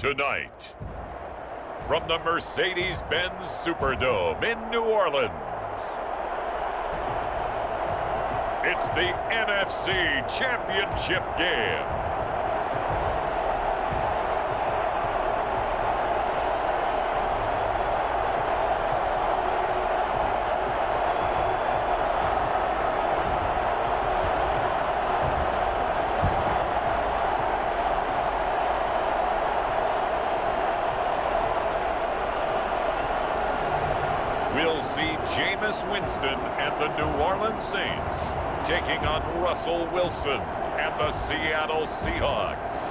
Tonight, from the Mercedes-Benz Superdome in New Orleans, it's the NFC Championship game. We'll see Jameis Winston and the New Orleans Saints taking on Russell Wilson and the Seattle Seahawks.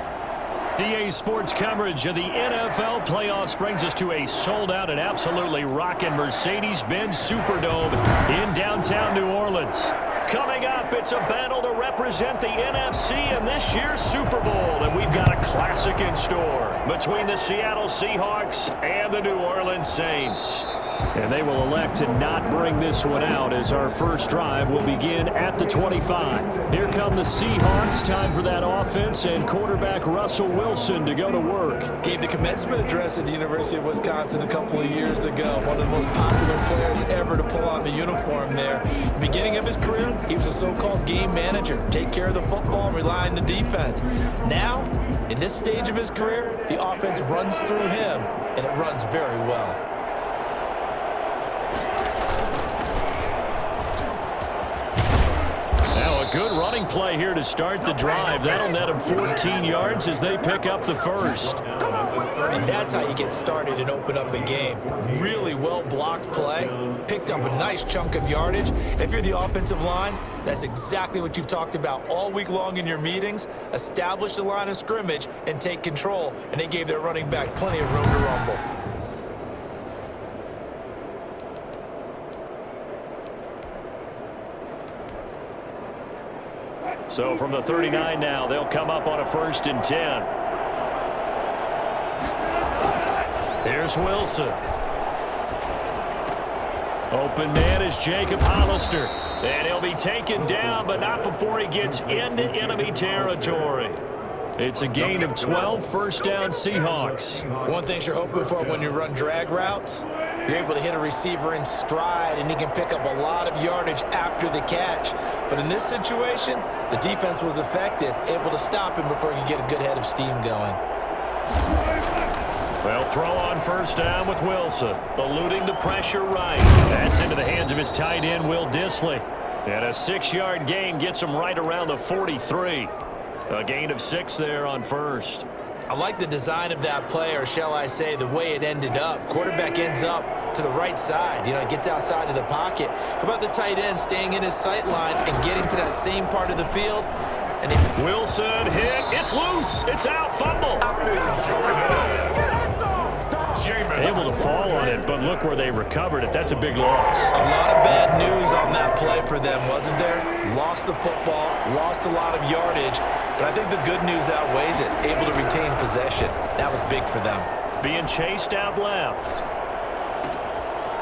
EA Sports coverage of the NFL playoffs brings us to a sold-out and absolutely rocking Mercedes-Benz Superdome in downtown New Orleans. Coming up, it's a battle to represent the NFC in this year's Super Bowl, and we've got a classic in store between the Seattle Seahawks and the New Orleans Saints. And they will elect to not bring this one out as our first drive will begin at the 25. Here come the Seahawks. Time for that offense and quarterback Russell Wilson to go to work. Gave the commencement address at the University of Wisconsin a couple of years ago. One of the most popular players ever to pull on the uniform there. The beginning of his career, he was a so-called game manager. Take care of the football and rely on the defense. Now, in this stage of his career, the offense runs through him, and it runs very well. Good running play here to start the drive. That'll net them 14 yards as they pick up the first. And that's how you get started and open up a game. Really well-blocked play. Picked up a nice chunk of yardage. And if you're the offensive line, that's exactly what you've talked about all week long in your meetings. Establish the line of scrimmage and take control. And they gave their running back plenty of room to rumble. So from the 39 now, they'll come up on a 1st and 10. Here's Wilson. Open man is Jacob Hollister. And he'll be taken down, but not before he gets into enemy territory. It's a gain of 12, first down Seahawks. One thing you're hoping for when you run drag routes, you're able to hit a receiver in stride, and he can pick up a lot of yardage after the catch. But in this situation, the defense was effective, able to stop him before he could get a good head of steam going. Well, throw on 1st down with Wilson, eluding the pressure right. That's into the hands of his tight end, Will Dissly. And a 6-yard gain gets him right around the 43. A gain of 6 there on 1st. I like the design of that play, or shall I say the way it ended up. Quarterback ends up to the right side. You know, it gets outside of the pocket. How about the tight end staying in his sight line and getting to that same part of the field? And Wilson hit. It's loose. It's out. Fumble. Able to fall on it, but look where they recovered it. That's a big loss. A lot of bad news on that play for them, wasn't there? Lost the football, lost a lot of yardage, but I think the good news outweighs it. Able to retain possession. That was big for them. Being chased out left.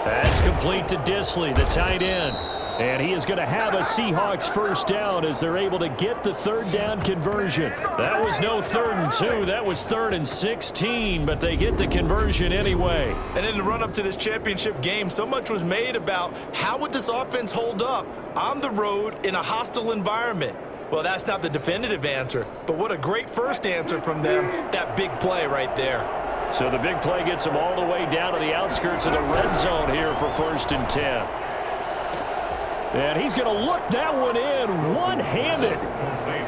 That's complete to Dissly, the tight end. And he is going to have a Seahawks 1st down as they're able to get the 3rd down conversion. That was no 3rd and 2. That was 3rd and 16, but they get the conversion anyway. And in the run-up to this championship game, so much was made about how would this offense hold up on the road in a hostile environment. Well, that's not the definitive answer, but what a great first answer from them, that big play right there. So the big play gets them all the way down to the outskirts of the red zone here for 1st and 10. And he's going to look that one in one-handed.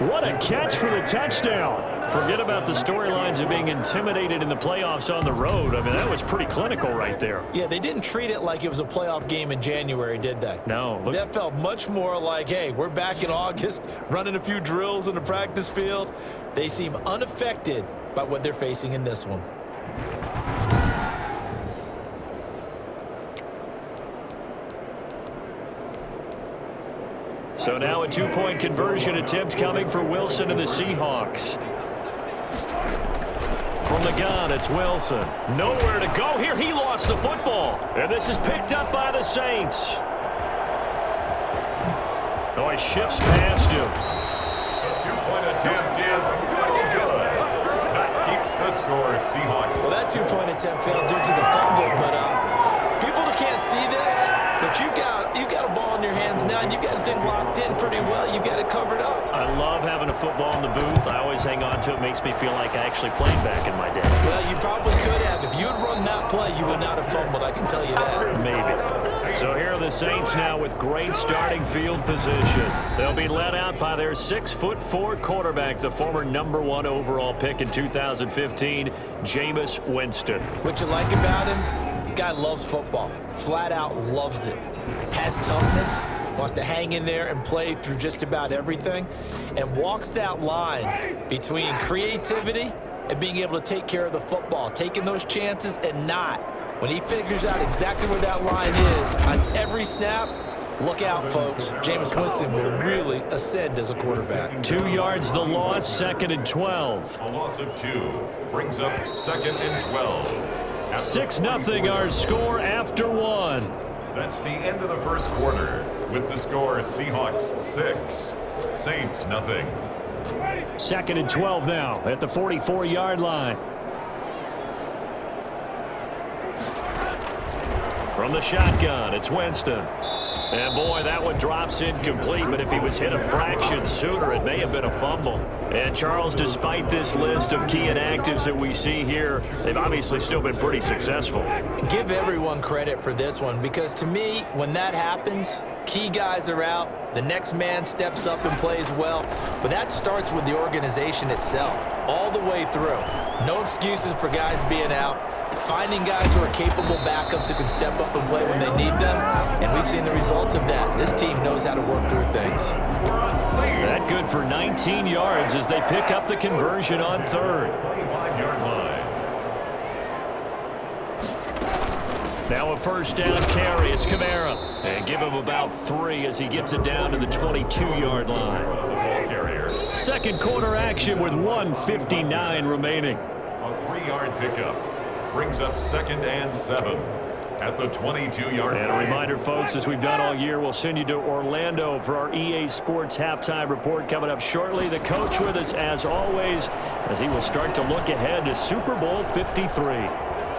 What a catch for the touchdown. Forget about the storylines of being intimidated in the playoffs on the road. I mean, that was pretty clinical right there. Yeah, they didn't treat it like it was a playoff game in January, did they? No. That felt much more like, hey, we're back in August, running a few drills in the practice field. They seem unaffected by what they're facing in this one. So now a 2-point conversion attempt coming for Wilson and the Seahawks. From the gun, it's Wilson. Nowhere to go here. He lost the football. And this is picked up by the Saints. Oh, he shifts past him. The 2-point attempt is no good. That keeps the score, Seahawks. Well, that two-point attempt failed due to the fumble, but people that can't see this, but you've got a ball in your hands now, and you've got the thing locked in pretty well. You've got it covered up. I love having a football in the booth. I always hang on to it. Makes me feel like I actually played back in my day. Well, you probably could have. If you had run that play, you would not have fumbled, I can tell you that. Maybe. So here are the Saints now with great starting field position. They'll be led out by their 6'4" quarterback, the former #1 overall pick in 2015, Jameis Winston. What you like about him? Guy loves football. Flat out loves it. Has toughness. Wants to hang in there and play through just about everything. And walks that line between creativity and being able to take care of the football. Taking those chances and not. When he figures out exactly where that line is on every snap, look out, folks. Jameis Winston will really ascend as a quarterback. 2 yards the loss, 2nd and 12. A loss of 2 brings up 2nd and 12. 6-0 our score after 1. That's the end of the first quarter. With the score, Seahawks 6, Saints nothing. 2nd and 12 now at the 44-yard line. From the shotgun, it's Winston. And boy, that one drops incomplete, but if he was hit a fraction sooner, it may have been a fumble. And Charles, despite this list of key inactives that we see here, they've obviously still been pretty successful. Give everyone credit for this one, because to me, when that happens, key guys are out, the next man steps up and plays well, but that starts with the organization itself, all the way through. No excuses for guys being out. Finding guys who are capable backups who can step up and play when they need them, and we've seen the results of that. This team knows how to work through things. That good for 19 yards as they pick up the conversion on 3rd. 25-yard line. Now a first down carry. It's Kamara. And give him about 3 as he gets it down to the 22-yard line. The ball carrier. Second quarter action with 1:59 remaining. A 3-yard pickup brings up 2nd and 7 at the 22-yard line. And a reminder, folks, as we've done all year, we'll send you to Orlando for our EA Sports halftime report coming up shortly. The coach with us, as always, as he will start to look ahead to Super Bowl 53.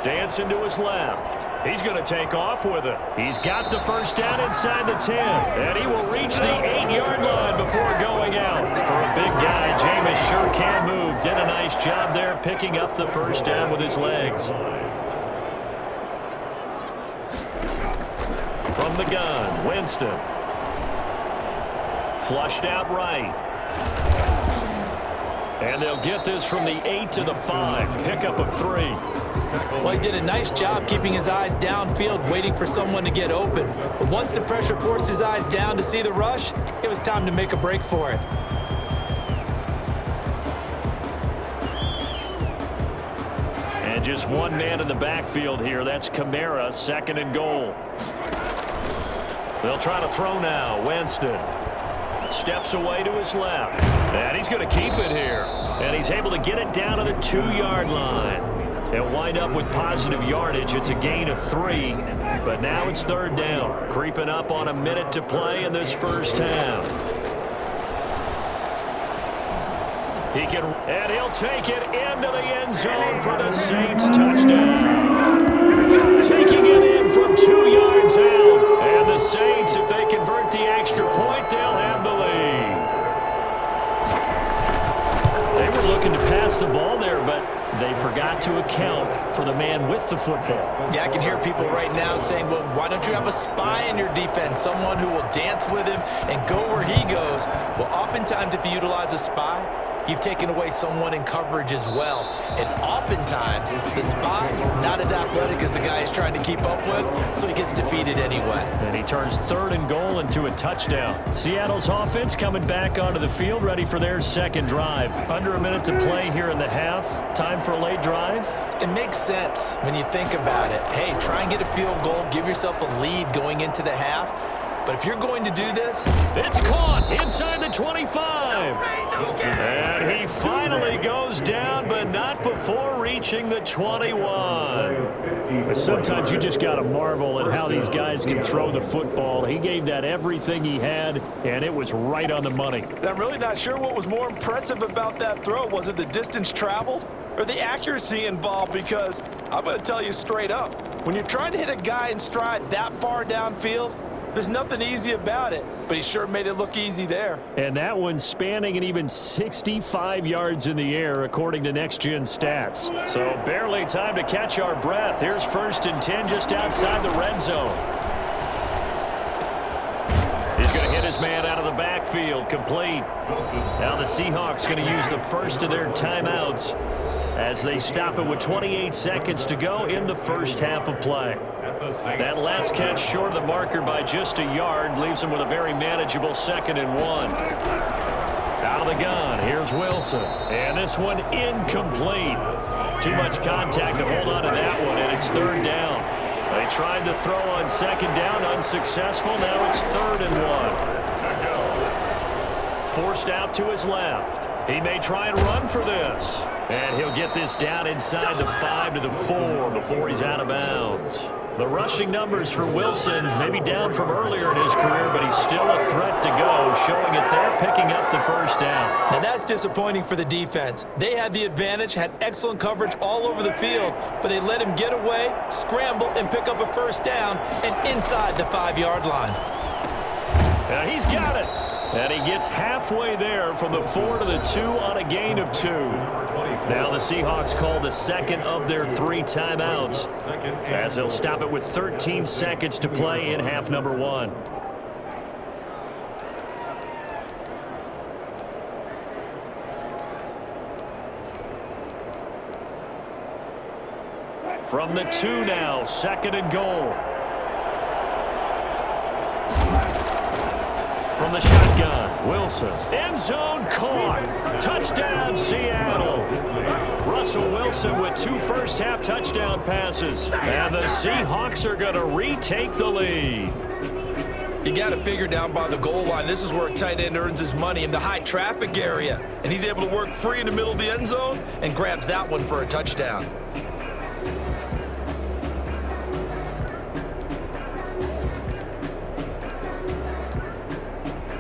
Dancing to his left. He's going to take off with it. He's got the first down inside the 10, and he will reach the 8-yard line before going out. For a big guy, Jameis sure can move. Did a nice job there picking up the first down with his legs. From the gun, Winston. Flushed out right. And they'll get this from the 8 to the 5. Pickup of 3. Well, he did a nice job keeping his eyes downfield, waiting for someone to get open. But once the pressure forced his eyes down to see the rush, it was time to make a break for it. And just one man in the backfield here. That's Kamara, 2nd and goal. They'll try to throw now. Winston steps away to his left. And he's going to keep it here. And he's able to get it down to the 2-yard line. They'll wind up with positive yardage. It's a gain of 3. But now it's 3rd down. Creeping up on a minute to play in this first half. And he'll take it into the end zone for the Saints touchdown. Taking it in from 2 yards out. And the Saints, if they convert the extra point, they'll have the lead. They were looking to pass the ball there, but they forgot to account for the man with the football. Yeah, I can hear people right now saying, well, why don't you have a spy in your defense, someone who will dance with him and go where he goes? Well, oftentimes if you utilize a spy, you've taken away someone in coverage as well. And oftentimes, the spy, not as athletic as the guy he's trying to keep up with, so he gets defeated anyway. And he turns 3rd and goal into a touchdown. Seattle's offense coming back onto the field, ready for their second drive. Under a minute to play here in the half. Time for a late drive. It makes sense when you think about it. Hey, try and get a field goal, give yourself a lead going into the half. But if you're going to do this, it's caught inside the 25. And he finally goes down, but not before reaching the 21. Sometimes you just got to marvel at how these guys can throw the football. He gave that everything he had, and it was right on the money. I'm really not sure what was more impressive about that throw. Was it the distance traveled or the accuracy involved, because I'm going to tell you straight up, when you're trying to hit a guy in stride that far downfield, there's nothing easy about it, but he sure made it look easy there. And that one spanning an even 65 yards in the air, according to Next Gen Stats. So barely time to catch our breath. Here's 1st and 10 just outside the red zone. He's going to hit his man out of the backfield, complete. Now the Seahawks going to use the first of their timeouts as they stop it with 28 seconds to go in the first half of play. That last catch short of the marker by just a yard leaves him with a very manageable 2nd and 1. Out of the gun, here's Wilson. And this one incomplete. Too much contact to hold on to that one, and it's 3rd down. They tried to throw on 2nd down, unsuccessful. Now it's 3rd and 1. Forced out to his left. He may try and run for this. And he'll get this down inside the 5 to the 4 before he's out of bounds. The rushing numbers for Wilson may be down from earlier in his career, but he's still a threat to go, showing it there, picking up the 1st down. Now that's disappointing for the defense. They had the advantage, had excellent coverage all over the field, but they let him get away, scramble, and pick up a 1st down, and inside the 5-yard line. Now he's got it. And he gets halfway there from the 4 to the 2 on a gain of 2. Now the Seahawks call the 2nd of their 3 timeouts as they'll stop it with 13 seconds to play in half number 1. From the 2 now, 2nd and goal. From the shotgun, Wilson. End zone caught. Touchdown, Seattle. Russell Wilson with 2 first-half touchdown passes. And the Seahawks are going to retake the lead. You got to figure down by the goal line, this is where a tight end earns his money, in the high traffic area. And he's able to work free in the middle of the end zone and grabs that one for a touchdown.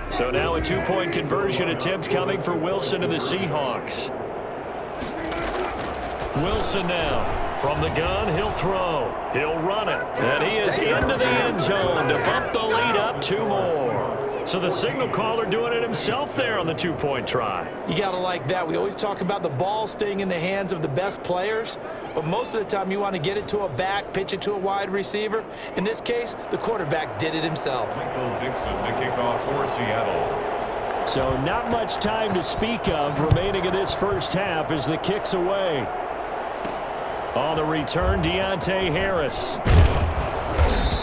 So now a 2-point conversion attempt coming for Wilson and the Seahawks. Wilson now. From the gun, he'll throw. He'll run it. And he is into the end zone to bump the lead up 2 more. So the signal caller doing it himself there on the 2-point try. You got to like that. We always talk about the ball staying in the hands of the best players, but most of the time you want to get it to a back, pitch it to a wide receiver. In this case, the quarterback did it himself. Dixon to kick off for Seattle. So not much time to speak of remaining in this first half as the kick's away. On the return, Deontay Harris.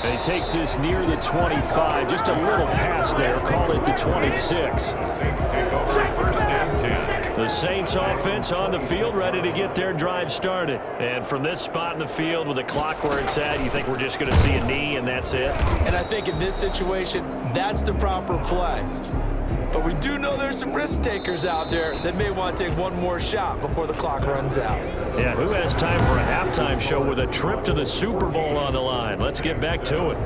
And he takes this near the 25. Just a little pass there. Call it the 26. The Saints offense on the field, ready to get their drive started. And from this spot in the field with the clock where it's at, you think we're just going to see a knee and that's it? And I think in this situation, that's the proper play. But we do know there's some risk takers out there that may want to take one more shot before the clock runs out. Yeah, who has time for a halftime show with a trip to the Super Bowl on the line? Let's get back to it.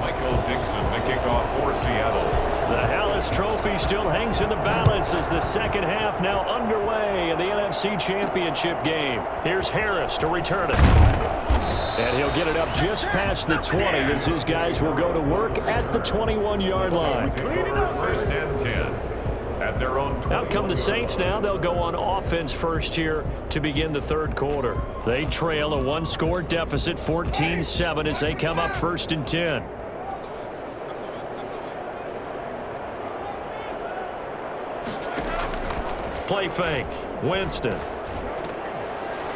Michael Dixon to kick off for Seattle. The Hallis Trophy still hangs in the balance as the second half now underway in the NFC Championship game. Here's Harris to return it. And he'll get it up just past the 20 as his guys will go to work at the 21-yard line. 1st and 10 at their own 20. Out come the Saints now. They'll go on offense first here to begin the 3rd quarter. They trail a 1-score deficit, 14-7, as they come up 1st and 10. Play fake. Winston.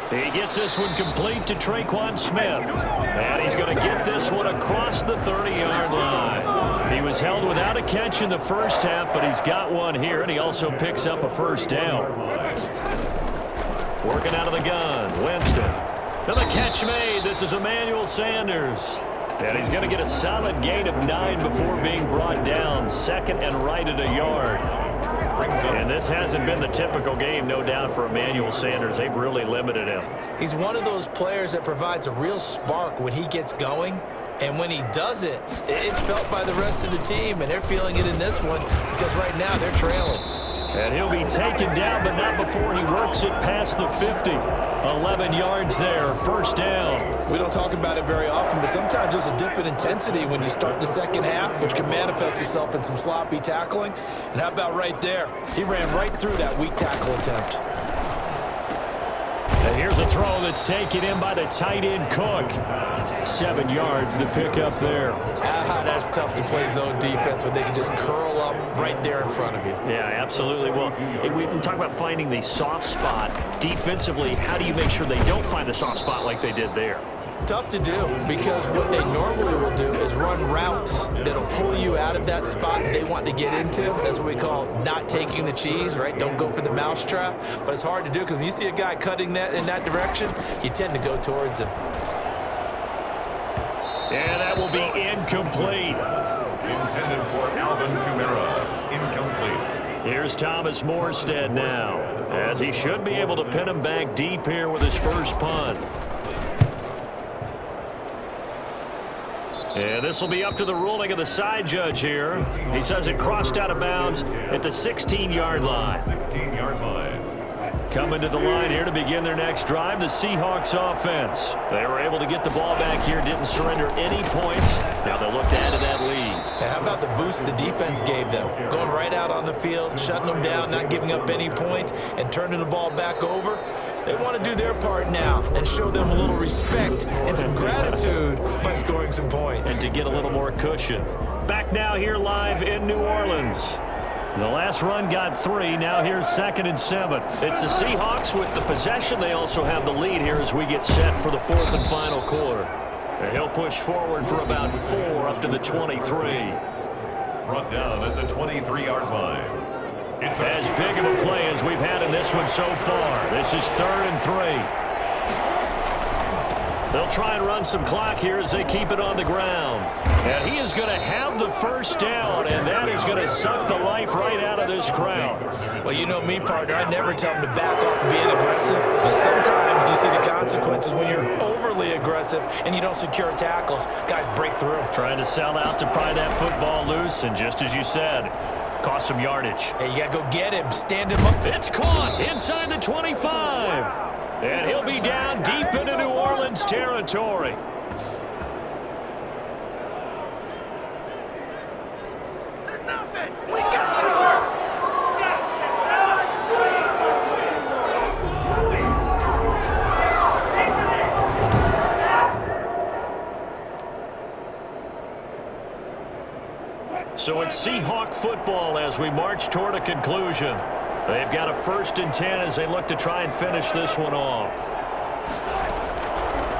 He gets this one complete to Traquan Smith. And he's going to get this one across the 30-yard line. He was held without a catch in the first half, but he's got one here, and he also picks up a 1st down. Working out of the gun, Winston. And the catch made. This is Emmanuel Sanders. And he's going to get a solid gain of 9 before being brought down. 2nd and right at a yard. And this hasn't been the typical game, no doubt, for Emmanuel Sanders. They've really limited him. He's one of those players that provides a real spark when he gets going. And when he does it, it's felt by the rest of the team, and they're feeling it in this one because right now they're trailing. And he'll be taken down, but not before he works it past the 50. 11 yards there, first down. We don't talk about it very often, but sometimes there's a dip in intensity when you start the second half, which can manifest itself in some sloppy tackling. And how about right there? He ran right through that weak tackle attempt. And here's a throw that's taken in by the tight end Cook. 7 yards, the pickup there. That's tough to play zone defense when they can just curl up right there in front of you. Yeah, absolutely. Well, we talk about finding the soft spot. Defensively, how do you make sure they don't find the soft spot like they did there? Tough to do, because what they normally will do is run routes that'll pull you out of that spot that they want to get into. That's what we call not taking the cheese, right? Don't go for the mousetrap. But it's hard to do because when you see a guy cutting that in that direction, you tend to go towards him. And that will be incomplete. Intended for Alvin Kamara. Incomplete. Here's Thomas Morstead now, as he should be able to pin him back deep here with his first punt. And this will be up to the ruling of the side judge here. He says it crossed out of bounds at the 16-yard line. 16-yard line. Coming to the line here to begin their next drive, the Seahawks offense. They were able to get the ball back here, didn't surrender any points. Now they'll look to add to that lead. How about the boost the defense gave them? Going right out on the field, shutting them down, not giving up any points, and turning the ball back over. They want to do their part now and show them a little respect and some gratitude by scoring some points. And to get a little more cushion. Back now here live in New Orleans. The last run got 3. Now here's 2nd and 7. It's the Seahawks with the possession. They also have the lead here as we get set for the 4th and final quarter. And he'll push forward for about 4 up to the 23. Brought down at the 23-yard line. It's as big of a play as we've had in this one so far. This is 3rd and 3. They'll try and run some clock here as they keep it on the ground. And he is going to have the first down, and that is going to suck the life right out of this crowd. Well, you know me, partner. I never tell them to back off of being aggressive, but sometimes you see the consequences when you're overly aggressive and you don't secure tackles. Guys break through. Trying to sell out to pry that football loose, and just as you said, cost some yardage. Hey, you got to go get him. Stand him up. It's caught inside the 25. And he'll be down deep into New Orleans territory. So it's Seahawk football as we march toward a conclusion. They've got a 1st and 10 as they look to try and finish this one off.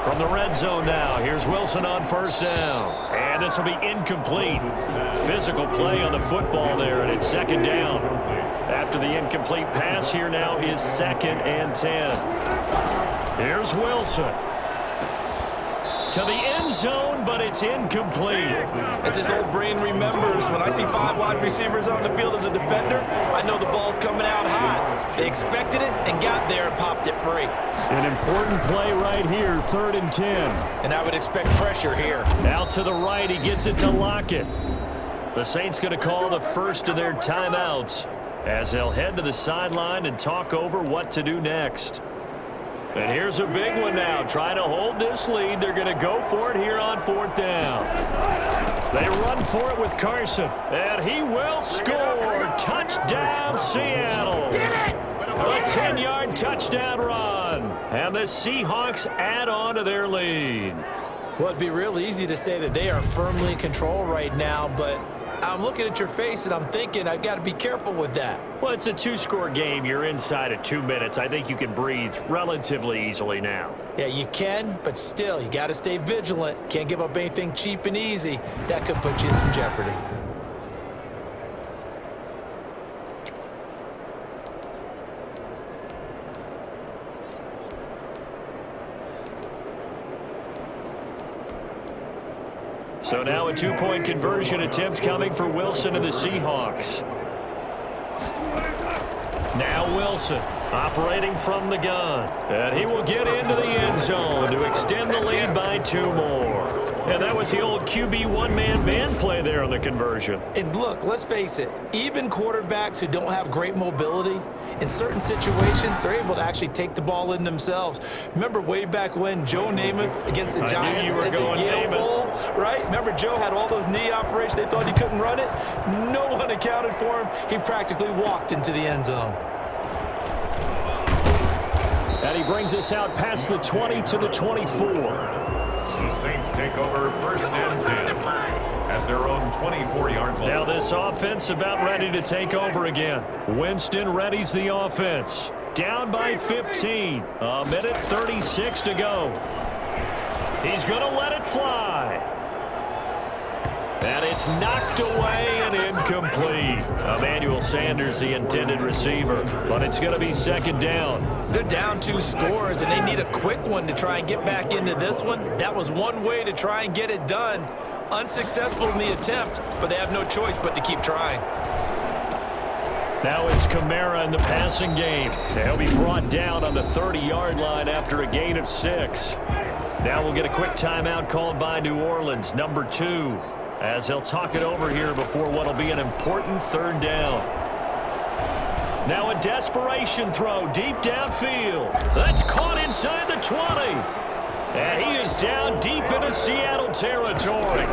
From the red zone now, here's Wilson on 1st down. And this will be incomplete. Physical play on the football there, and it's 2nd down. After the incomplete pass, here now is 2nd and 10. Here's Wilson. To the end zone, but it's incomplete. As his old brain remembers, when I see 5 wide receivers on the field as a defender, I know the ball's coming out hot. They expected it and got there and popped it free. An important play right here, 3rd and 10. And I would expect pressure here. Out to the right, he gets it to Lockett. The Saints going to call the first of their timeouts as they'll head to the sideline and talk over what to do next. And here's a big one now. Trying to hold this lead. They're going to go for it here on 4th down. They run for it with Carson. And he will score. Touchdown, Seattle. A 10-yard touchdown run. And the Seahawks add on to their lead. Well, it'd be real easy to say that they are firmly in control right now, but I'm looking at your face and I'm thinking I've got to be careful with that. Well, it's a 2-score game. You're inside of 2 minutes. I think you can breathe relatively easily now. Yeah, you can, but still, you got to stay vigilant. Can't give up anything cheap and easy. That could put you in some jeopardy. So now a 2-point conversion attempt coming for Wilson and the Seahawks. Now Wilson operating from the gun. And he will get into the end zone to extend the lead by 2 more. And that was the old QB one-man band play there on the conversion. And look, let's face it, even quarterbacks who don't have great mobility, in certain situations, they're able to actually take the ball in themselves. Remember way back when Joe Namath against the Giants at the Yale Bowl, right? Remember Joe had all those knee operations. They thought he couldn't run it. No one accounted for him. He practically walked into the end zone. And he brings us out past the 20 to the 24. The Saints take over first and 10 at their own 24-yard line. Now this offense about ready to take over again. Winston readies the offense. Down by 15. A minute 36 to go. He's going to let it fly. And it's knocked away and incomplete. Emmanuel Sanders, the intended receiver. But it's going to be second down. They're down 2 scores, and they need a quick one to try and get back into this one. That was one way to try and get it done. Unsuccessful in the attempt, but they have no choice but to keep trying. Now it's Kamara in the passing game. He'll be brought down on the 30-yard line after a gain of 6. Now we'll get a quick timeout called by New Orleans, number 2, as they'll talk it over here before what will be an important third down. Now a desperation throw deep downfield. That's caught inside the 20. And he is down deep into Seattle territory.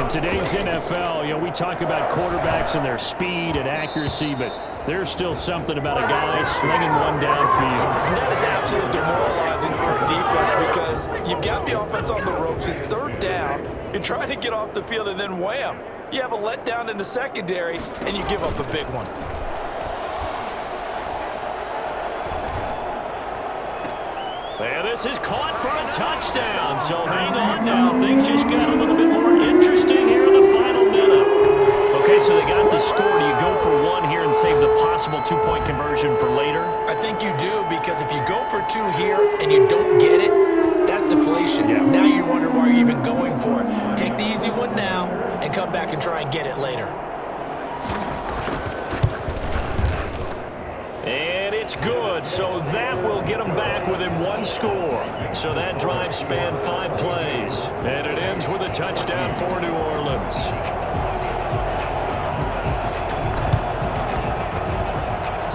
In today's NFL, we talk about quarterbacks and their speed and accuracy, but there's still something about a guy slinging one downfield. And that is absolutely demoralizing for a defense because you've got the offense on the ropes. It's third down. You're trying to get off the field, and then wham, you have a letdown in the secondary, and you give up a big one. And this is caught for a touchdown. So hang on now. Things just got a little bit more interesting here in the final minute. Okay, so they got the score. Do you go for one here and save the possible 2-point conversion for later? I think you do, because if you go for 2 here and you don't get it, that's deflation. Yeah. Now you wonder why you're even going for it. Take the easy one now and come back and try and get it later. And it's good, so that will get them back within 1 score. So that drive spanned 5 plays, and it ends with a touchdown for New Orleans.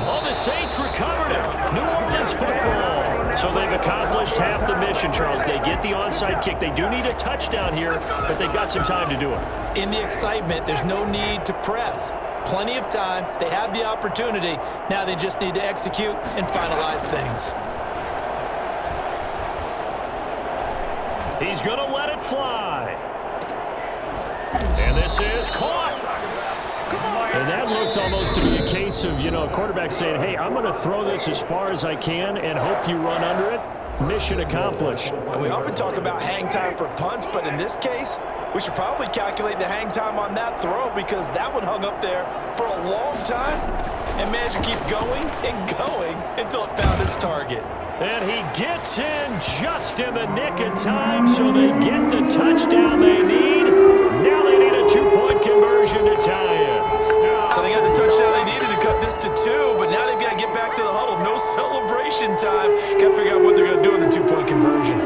Oh, the Saints recovered it. New Orleans football. So they've accomplished half the mission, Charles. They get the onside kick. They do need a touchdown here, but they've got some time to do it. In the excitement, there's no need to press. Plenty of time. They have the opportunity. Now they just need to execute and finalize things. He's going to let it fly. And this is caught. And that looked almost to be a case of, a quarterback saying, hey, I'm going to throw this as far as I can and hope you run under it. Mission accomplished. We often talk about hang time for punts, but in this case, we should probably calculate the hang time on that throw, because that one hung up there for a long time and managed to keep going and going until it found its target. And he gets in just in the nick of time, so they get the touchdown they need. Now they need a 2-point conversion to tie it. So they got the touchdown they needed to cut this to 2, but now they've got to get back to the huddle. No celebration time. Got to figure out what they're going to do with the 2-point conversion.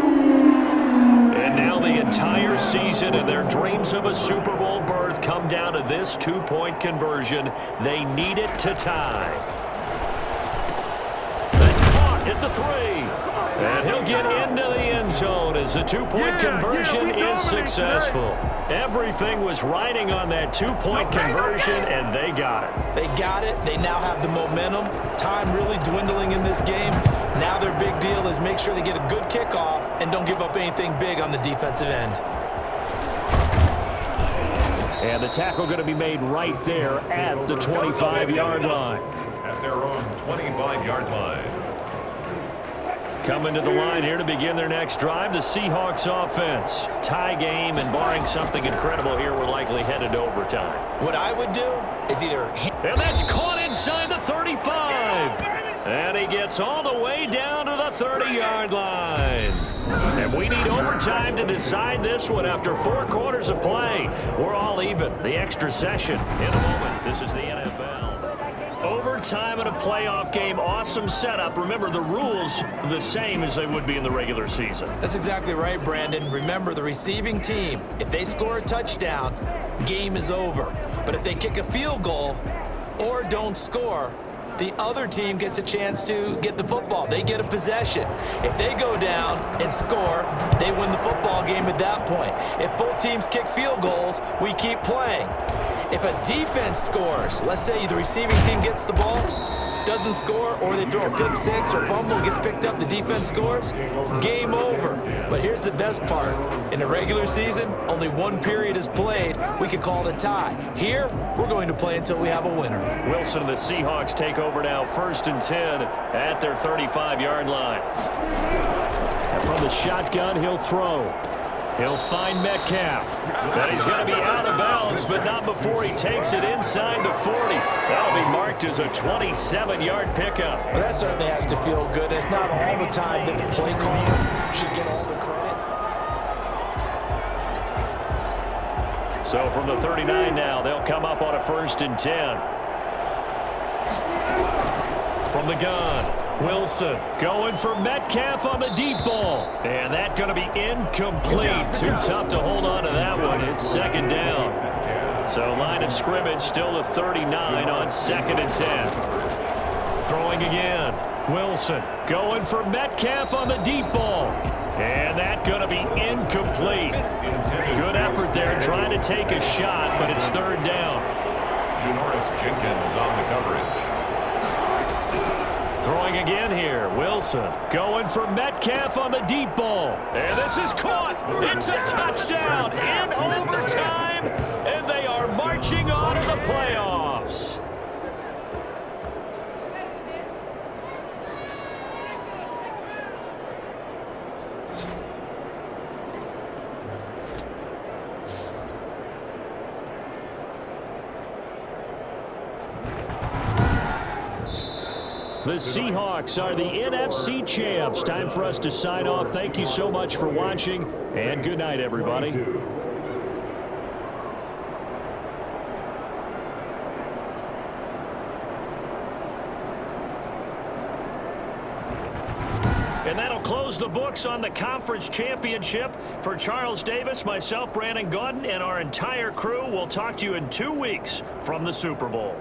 And now the entire season and their dreams of a Super Bowl berth come down to this 2-point conversion. They need it to tie. That's caught at the 3. And he'll get into the end zone as the 2-point conversion is successful. Everything was riding on that 2-point conversion, and they got it. They got it. They now have the momentum. Time really dwindling in this game. Now their big deal is make sure they get a good kickoff and don't give up anything big on the defensive end. And the tackle going to be made right there at the 25-yard line. At their own 25-yard line. Coming to the line here to begin their next drive, the Seahawks offense. Tie game, and barring something incredible here, we're likely headed to overtime. What I would do is either... And that's caught inside the 35. And he gets all the way down to the 30-yard line. And we need overtime to decide this one after 4 quarters of play. We're all even. The extra session in a moment. This is the NFL. Overtime. overtime in a playoff game. Awesome setup. Remember, the rules the same as they would be in the regular season. That's exactly right, Brandon. Remember, the receiving team, if they score a touchdown, game is over. But if they kick a field goal or don't score, the other team gets a chance to get the football. They get a possession. If they go down and score, they win the football game at that point. If both teams kick field goals, we keep playing. If a defense scores, let's say the receiving team gets the ball, doesn't score, or they throw a pick six or fumble, gets picked up, the defense scores, game over. But here's the best part. In a regular season, only one period is played. We could call it a tie. Here, we're going to play until we have a winner. Wilson and the Seahawks take over now, 1st and 10 at their 35-yard line. And from the shotgun, he'll throw. He'll find Metcalf. But he's going to be out of bounds, but not before he takes it inside the 40. That'll be marked as a 27-yard pickup. Well, that certainly has to feel good. It's not all the time that the play caller should get all the credit. So from the 39 now, they'll come up on a 1st and 10. From the gun. Wilson going for Metcalf on the deep ball. And that's going to be incomplete. Too tough to hold on to that one. It's 2nd down. So line of scrimmage still the 39 on 2nd and 10. Throwing again. Wilson going for Metcalf on the deep ball. And that's going to be incomplete. Good effort there trying to take a shot, but it's 3rd down. Janoris Jenkins on the coverage. Throwing again here, Wilson going for Metcalf on the deep ball. And this is caught. It's a touchdown in overtime, and they are marching on to the playoffs. The Seahawks are the NFC champs. Time for us to sign off. Thank you so much for watching, and good night, everybody. And that'll close the books on the conference championship. For Charles Davis, myself, Brandon Gaudin, and our entire crew, we'll talk to you in 2 weeks from the Super Bowl.